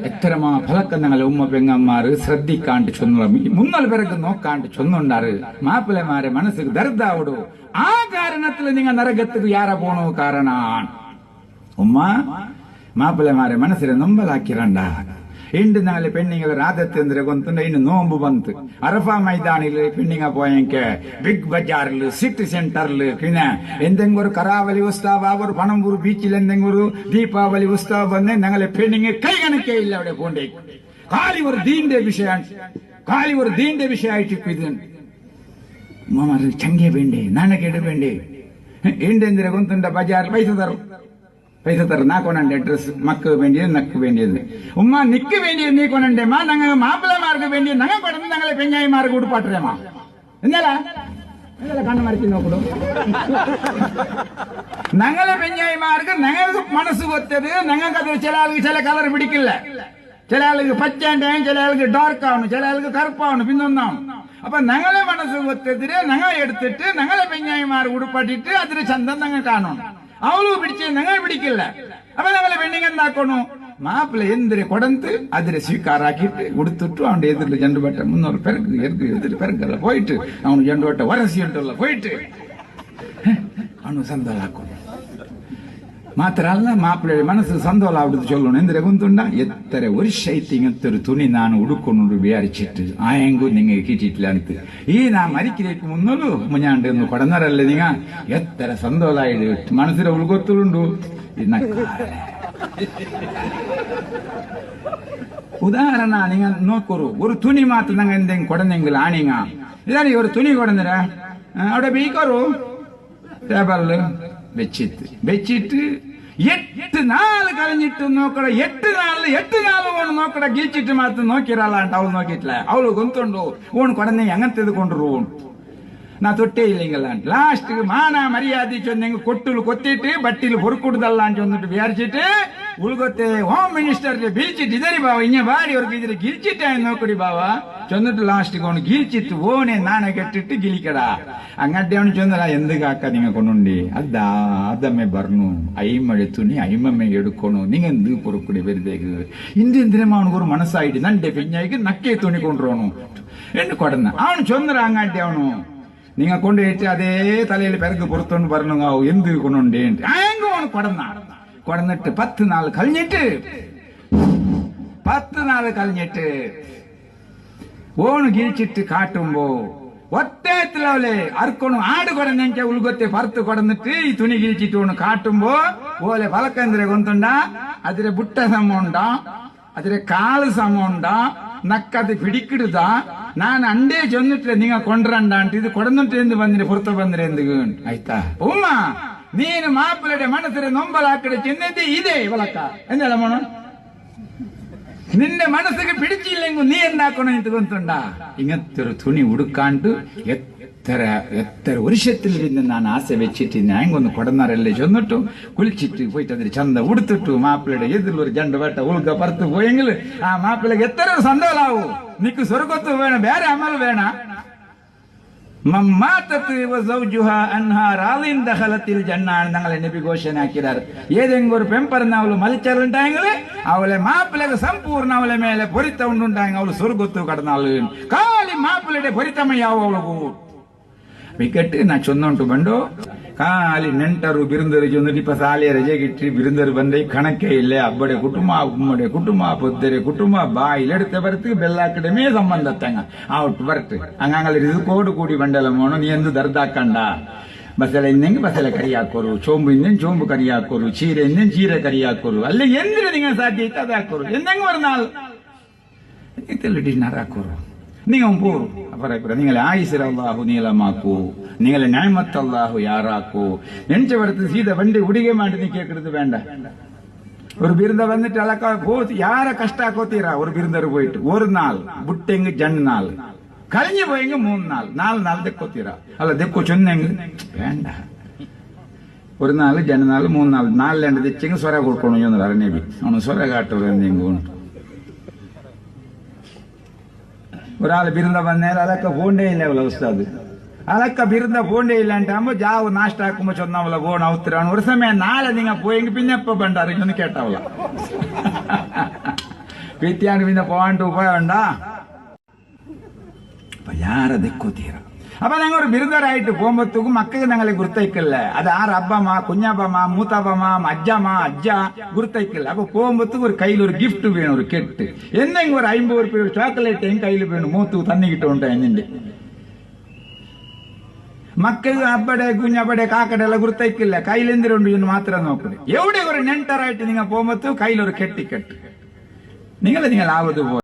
എത്രമാ ഫലക്കം ഞങ്ങളെ ഉമ്മ പെങ്ങന്മാര് ശ്രദ്ധിക്കാണ്ട് ചൊന്നു മുന്നൽ പിറക്ക് നോക്കാണ്ട് ചൊന്നുണ്ടാറ് മാപ്പിളമാരെ മനസ്സിൽ ദർദാവിടൂ ആ കാരണത്തിൽ നിങ്ങൾ നരകത്തിൽ യാര പോണു കാരണാണ് ഉമ്മ മാപ്പിളമാരെ മനസ്സിലെ നൊമ്പലാക്കിരണ്ട ಇಂದು ನಾಳೆ ಪೆಣ್ಣಿಗಳ ರಾಧತೆ ಅಂದ್ರೆ ಗೊಂತುಂಡ ಇನ್ನು ನೋಂಬು ಬಂತು ಅರಫಾ ಮೈದಾನಿಲು ಪೆಣ್ಣಿಗ പോയെങ്കിൽ ബിഗ് ബജാറില് സിറ്റി സെന്ററില് പിന്നെ എന്തെങ്കിലും ഒരു കറാവലി ഉത്സവ ഒരു പണമ്പൂർ ബീച്ചിൽ എന്തെങ്കിലും ഒരു ദീപാവലി ഉത്സവം വന്ന് ഞങ്ങളെ പെണ്ണിങ്ങ് കൈ കണക്കേ ഇല്ല അവിടെ പോണ്ടേ ಖಾಲಿ ഒരു ದೀಂಡೆ ವಿಷಯമായിട്ട് ಇದು ಮಾಮಾರು ಚಂಗೆ ಬೇಂಡೆ ನಾಣಕೆಡು ಬೇಂಡೆ ಇಂಡೆಂದ್ರೆ ಗೊಂತುಂಡ ಬಜಾರ್ പൈസ തരും നാ കൊണ്ടേ ഡ്രസ് മക്ക് വേണ്ടിയത് നക്ക് വേണ്ടിയത് ഉമ്മ നിക്ക് വേണ്ടിയത് നീ കൊണ്ടേ മാ ഞങ്ങൾ മാപ്പിളമാർക്ക് വേണ്ടി ഞങ്ങൾ കൊടുത്ത് ഞങ്ങളെ പെഞ്ഞായിമാർക്ക് ഉടുപ്പാട്ടേമാ എന്നല്ല കണ്ണു മരക്കി നോക്കൂ ഞങ്ങളെ പെഞ്ഞായിമാർക്ക് ഞങ്ങൾക്ക് മനസ്സ് കൊത്തത് ഞങ്ങൾക്കത് ചില ആൾക്ക് ചില കളർ പിടിക്കില്ല ചില ആൾക്ക് പച്ചാണ്ടായും ചില ആൾക്ക് ഡാർക്ക് ആവണം ചില ആൾക്ക് കറുപ്പാവണം പിന്നൊന്നാവണം അപ്പൊ ഞങ്ങളെ മനസ്സ് കൊത്തതിര് ഞങ്ങൾ എടുത്തിട്ട് ഞങ്ങളെ പെഞ്ഞായിമാർ ഉടുപ്പാട്ടിട്ട് അതിന് ചന്തം ഞങ്ങൾ കാണണം ಅವಳು ಬಿಡಿಸಿ ನಂಗೆ ಬಿಡಿಕಿಲ್ಲ ಆಮೇಲೆ ಆಮೇಲೆ ಬೆಣ್ಣಿಗೆ എന്താക്കണു മാപ്പിള എന്തിരെ കൊടന്ത് അതിരെ സ്വീಕಾರ ಹಾಕಿಟ್ಟು ಉಡುತ್ತಿಟ್ಟು ಅವನ ಎದುರು ಜಂಡು ಬಟ್ಟ 300 ಪೆರಕು ಎದುರು ಪೆರಕಲ್ಲ പോയിട്ട് ಅವನು ಜಂಡು ಬಟ್ಟ ವರಸಿ ಉಂಟಲ್ಲ പോയിട്ട് ಅವನು ಸಂದೋಲ ಹಾಕೊಂಡು ಮಾತ್ರ ಅಲ್ಲ ಮಾಪಿಳ ಮನಸ್ಸು ಸಂದೋಲ ಆಗುದು ಚೊಲ್ಲೋಣ ಎಂದ್ರೆ ಗೊತ್ತುಂಡ ಎತ್ತರ ವರ್ಷ ಐತಿ ಇങ്ങത്തൊരു തുണി ನಾನು ಉಡುಕೊಂಡು ವಿಚಾರಿಸಿಟ್ಟು ಆ ಹೆಂಗು ನಿಂಗೆ ಕಿಟ್ಟಿಟ್ಲ ಅಂತ ಈ ನಾ ಮರಿಕಿರೇಕು ಮುನ್ನಲು ಮುഞ്ഞാണ്ട് ഒന്ന് കൊടന്നറല്ലേ നിങ്ങ എത്ര സന്തോളായിട്ട് മനസ്സിലെ ഉൾಗೊತ್ತುಂಡು ഉദാഹരണ നിങ്ങൾ നോക്കൊരു ഒരു തുണി മാತ್ರ ನಂಗೆ എന്തെങ്കിലും കൊടന്നെങ്കിൽ ആണിങ്ങ ഇതാണ് ഒരു തുണി കൊടന്നര അവിടെ ബീക്കോರು ടേബിളിൽ വെച്ചിട്ട് 8 നാൾ കഴിഞ്ഞിട്ട് നോക്കട 8 നാൾ ഓണ് നോക്കട ಗೀಚಿಟ್ಟು ಮಾತ್ರ ನೋಕಿರಲ್ಲ ಅಂತ ಅವಳು ನೋಕಿಟ್ಲ ಅವಳು ಗೊಂತುಂಡು ಓಣ್ ಕೊಡನೆ ಹೆಂಗಂತೆದುಕೊಂಡ್ರು ನಾ ತೊಟ್ಟೇ ಇಲ್ಲಿಂಗಲ್ಲ ಅಂತ ಲಾಸ್ಟ್ ಮಾನ ಮರ್ಯಾದೆ ಚೊಂದಂಗ ಕೊಟ್ಟುಲು ಕೊತ್ತಿಟ್ಟು ಬಟ್ಟಿಲು ಹೊರಕುಡ್ದಲ್ಲ ಅಂತ ಚೊಂದಿಟ್ಟು ವಿಚಾರಿಸಿಟ್ಟು ಉಳ್ಗೊತ್ತೆ ಹೋಮ್ ಮಿನಿಸ್ಟರ್ ಬಿಲ್ಚಿಟ್ಟು ಇದರಿ ಬಾವ ಇನ್ನ ಬಾಡಿ ಅವ್ರಿಗೆ ಇದ್ರೆ ಗಿಲ್ಚಿಟ್ಟ ನೋಕಡಿ ಬಾವ ചൊന്നിട്ട് ലാസ്റ്റ് കൊണ്ട് ഗിരിച്ചിട്ട് ഓനെ നാണെ കെട്ടിട്ട് ഗിലിക്കട അങ്ങട്ടെ അവന് ചൊന്നല എന്തുകാക്ക നിങ്ങ കൊണ്ടുണ്ടി അതമ്മെ പറഞ്ഞു അയിമഴ തുണി അയിമമ്മെ എടുക്കണു നിങ്ങ എന്ത് പൊറുക്കുടി വെറുതേക്ക് ഇന്തെന്തിനും അവനക്ക് ഒരു മനസ്സായിട്ട് നന്റെ പെഞ്ഞായിക്ക് നക്കേ തുണി കൊണ്ടുപോണു എന്ന് കൊടന്ന അവന് ചൊന്നല അങ്ങാട്ടെ അവನು നിങ്ങ കൊണ്ടുപോയിട്ട് അതേ തലയിൽ പെരക്ക് പുറത്തോണ്ട് പറഞ്ഞു എന്ത് കൊണ്ടുണ്ടേ ആങ്കു അവന് കൊടന്നിട്ട് 10 നാൾ കഴിഞ്ഞിട്ട് ಓಣು ಗಿರಿಚಿಟ್ಟು ಕಾಟುಂಬೋ ಒತ್ತೆ ಎತ್ತಲವಲೆ ಅರ್ಕೊಂಡು ಆಡು ಕೊಡಂಗೆ ಉಳ್ಗೊತ್ತೆ ಪರ್ತು ಕೊಡಂದಿಟ್ಟು ಈ ತುಣಿ ಗಿರಿಚಿಟ್ಟು ಓಣು ಕಾಟುಂಬೋ ಓಲೆ ಪಲಕಂದ್ರೆ ಗೊಂತುಂಡ ಅದ್ರ ಬುಟ್ಟ ಸಮ ಉಂಡ ಅದ್ರ ಕಾಲು ಸಮ ಉಂಡ ನಕ್ಕದು ಪಿಡಿಕಿಡುದ ನಾನು ಅಂಡೇ ಚೊಂದಿಟ್ಲೆ ನಿಂಗ ಕೊಂಡ್ರಂಡ ಅಂತ ಇದು ಕೊಡಂದಿಟ್ಟು ಎಂದು ಬಂದ್ರೆ ಪುರ್ತ ಬಂದ್ರೆ ಎಂದು ಆಯ್ತಾ ಉಮ್ಮ ನೀನು ಮಾಪಿಳಡೆ ಮನಸ್ಸರೆ ನೊಂಬಲ ಹಾಕಡೆ ಚೆನ್ನದೆ ಇದೆ ಇವಲಕ್ಕ ಎಂದಲ್ಲ ಮೋಣ നിന്റെ മനസ്സിക്ക് പിടിച്ചില്ലെങ്കിൽ നീ എന്താക്കണം ഇത് കൊണ്ടുണ്ടാ ഇങ്ങനത്തൊരു തുണി ഉടുക്കാണ്ട് എത്ര വർഷത്തിൽ നിന്ന് ഞാൻ ആശ വെച്ചിട്ട് ഞാങ്ങൊന്ന് കൊടന്നാറല്ലേ ചൊന്നിട്ടു കുളിച്ചിട്ട് പോയിട്ട് അതിന് ചന്ത ഉടുത്തിട്ടു മാപ്പിളയുടെ എതിലൊരു ജണ്ട് വേട്ട ഉൾക പറത്ത് പോയെങ്കിൽ ആ മാപ്പിളക്ക് എത്ര സന്തോഷാവൂ നിക്ക് സ്വർഗത്ത് വേണം വേറെ അമൽ വേണ ഞങ്ങളെ നബി ഘോഷണ ആക്കിയാറ് ഏതെങ്കിലും ഒരു പെമ്പറന്ന അവള് മലിച്ചറുണ്ടായെങ്കിൽ അവളെ മാപ്പിളക്ക് സമ്പൂർണ്ണ അവളെ മേലെ പൊരുത്ത ഉണ്ടുണ്ടായെങ്കിൽ അവള് സ്വർഗത്ത് കടന്നാള് കാലി മാപ്പിളയുടെ പൊരുത്തമയാവും അവള് ವಿಕೆಟ್ ನಾ ಚೊಂದುಂಟು ಬಂಡು ಖಾಲಿ ನೆಂಟರು ಬಿರುಂದರು ಚೊಂದಿಟ್ಟು ಇಪ್ಪ ಸಾಲಿಯ ರಜೆಗಿಟ್ಟು ಬಿರುಂದರು ಬಂದೆ ಕಣಕ್ಕೆ ಇಲ್ಲೇ ಅಬ್ಬಡೆ ಕುಟುಂಬ ಉಮ್ಮಡೆ ಕುಟುಂಬ ಪೊದ್ದರೆ ಕುಟುಂಬ ಬಾಯಿಲೆടുത്ത് ಬರ್ತು ಬೆಲ್ಲಾಕಡೆಮೇ ಸಂಬಂಧ ತಂಗ ಔಟ್ ಬರ್ತು ಹಂಗಂಗಲ್ಲಿ ಇದು ಕೋಡು ಕೂಡಿ ಬಂಡಲ ಮೋನು ನೀ ಎಂದು ದರ್ದಾಕಂಡ ಬಸಳೆ ಇನ್ನೆಂಗೆ ಬಸಳೆ ಕರಿ ಹಾಕೋರು ಚೋಂಬು ಇನ್ನೇನು ಚೋಂಬು ಕರಿ ಹಾಕೋರು ಚೀರೆ ಇನ್ನೇನು ಚೀರೆ ಕರಿ ಹಾಕೋರು ಅಲ್ಲೇ ಎಂದ್ರೆ ನಿಂಗೆ ಸಾಧ್ಯ ಇತ್ತು ಅದು ಹಾಕೋರು ಎಂದಂಗೆ ಬರ್ನಾಲ್ ഡിന്നർ ಹಾಕೋರು നിങ്ങൾ പോരും അപ്പറ നിങ്ങളെ ആയുസിൽ അള്ളാഹു നീളമാക്കൂ നിങ്ങളെ ന്യായമത്ത് അള്ളാഹു യാറാക്കൂ ನೆಂಚ ಬರ್ತದೆ ಸೀದಾ ಬಂಡಿ ಉಡಿಗೆ ಮಾಡಿ ನೀ ಕೇಳ್ಕறது വേണ്ട ஒரு விருந்த வந்துட்டு அழகா போது யார கஷ்ட ஆக்கோத்தீரா ஒரு விருந்தர் போயிட்டு ஒரு நாள் புட்டெங்க ஜன் நாள் கழிஞ்சு போயங்க 3 நாள் 4 நாள் தெக்கோத்தீரா அல்ல தெக்கோ சொன்னங்க വേണ്ട ഒരു നാൾ ജന നാൾ 3 നാൾ 4 രണ്ട് തെച്ചെങ്ക സ്വര കൊടുക്കണം എന്ന് പറഞ്ഞേബി അവನು സ്വര കാട്ടൂർ എന്തെങ്കിലും ഒരാൾ ബിരുദ വന്നേരം അതൊക്കെ പോണ്ടേ ഇല്ല അവളെ ഉസ്താദ് അതൊക്കെ ബിരുദ പോണ്ടേ ഇല്ല ಅಂಟಾകുമ്പോ ജാവ് നാഷ്ട ആക്കുമ്പോ ചൊന്നവള പോണ ഉത്തരാണ് ഒരു സമയം നാളെ നിങ്ങൾ പോയെങ്കിൽ പിന്നെ എപ്പോ ബണ്ടാറി ഒന്ന് കേട്ടവള പിറ്റിയാണ് പിന്നെ പോകാണ്ട് പോയണ്ട. അപ്പൊ യാര ദിക്കുതീര. അപ്പൊ ഞങ്ങൾ ഒരു ബിരുദരായിട്ട് പോകുമ്പോഴത്തേക്കും മക്കൾക്ക് ഞങ്ങളെ ഗുർത്തൈക്കല്ല. അത് ആറ് അബ്ബമ്മ, കുഞ്ഞാബമ്മ, മൂത്താബമ്മ, അജ്ജമ്മ, അജ്ജ ഗുർത്തൈക്കല്ല. അപ്പൊ പോകുമ്പോഴത്തേക്കും ഒരു കയ്യിൽ ഒരു ഗിഫ്റ്റ് വേണം, ഒരു കെട്ട്. എന്തെങ്കിലും ഒരു 50 രൂപ ഒരു ചോക്ലേറ്റ് എൻ കയ്യിൽ വേണം. മൂത്ത് തന്നിക്കിട്ടുണ്ട് എന്നിന്റെ മക്കൾക്ക് അബ്ബടെ കുഞ്ഞബ്ബടെ കാക്കടെ എല്ലാം ഗുർത്തൈക്കില്ല. കയ്യിലെന്തിരുണ്ട് എന്ന് മാത്രം നോക്കുന്നത്. എവിടെ ഒരു നെൻറ്ററായിട്ട് നിങ്ങൾ പോകുമ്പോഴത്തേക്കും കയ്യിലൊരു കെട്ടിക്കെട്ട്. നിങ്ങൾ ആവത്